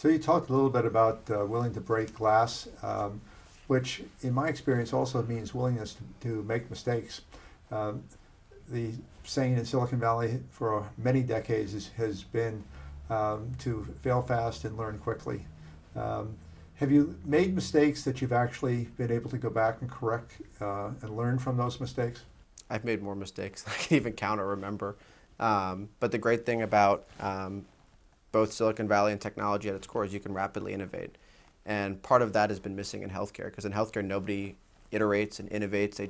So you talked a little bit about willing to break glass, which in my experience also means willingness to make mistakes. Um, the saying in Silicon Valley for many decades has been to fail fast and learn quickly. Um, have you made mistakes that you've actually been able to go back and correct and learn from those mistakes? I've made more mistakes than I can even count or remember. But the great thing about both Silicon Valley and technology at its core is you can rapidly innovate. And part of that has been missing in healthcare, because in healthcare, nobody iterates and innovates. They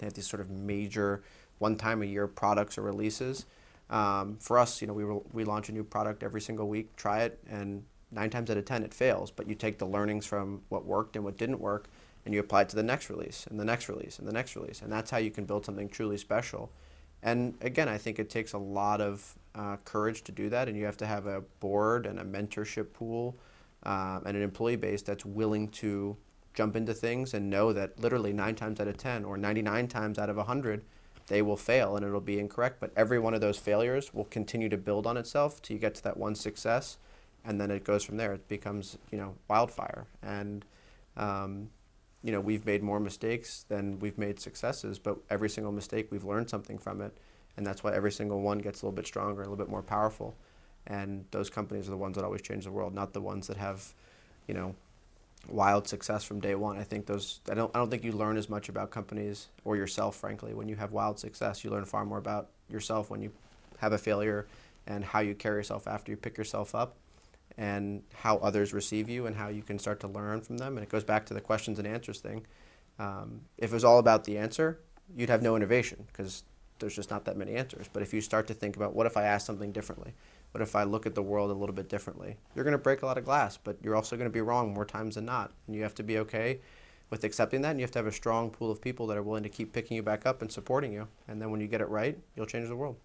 have these sort of major one time a year products or releases. For us, we launch a new product every single week, try it, and 9 times out of 10 it fails. But you take the learnings from what worked and what didn't work, and you apply it to the next release and the next release and the next release. And that's how you can build something truly special. And again, I think it takes a lot of courage to do that, and you have to have a board and a mentorship pool and an employee base that's willing to jump into things and know that literally 9 times out of 10 or 99 times out of 100, they will fail and it'll be incorrect. But every one of those failures will continue to build on itself till you get to that one success, and then it goes from there. It becomes, wildfire. And we've made more mistakes than we've made successes, but every single mistake we've learned something from it, and that's why every single one gets a little bit stronger, a little bit more powerful. And those companies are the ones that always change the world, not the ones that have, you know, wild success from day one. I think those. I don't think you learn as much about companies or yourself, frankly, when you have wild success. You learn far more about yourself when you have a failure, and how you carry yourself after you pick yourself up, and how others receive you, and how you can start to learn from them. And it goes back to the questions and answers thing. If it was all about the answer, you'd have no innovation, because there's just not that many answers. But if you start to think about, what if I ask something differently? What if I look at the world a little bit differently? You're going to break a lot of glass, but you're also going to be wrong more times than not. And you have to be okay with accepting that, and you have to have a strong pool of people that are willing to keep picking you back up and supporting you. And then when you get it right, you'll change the world.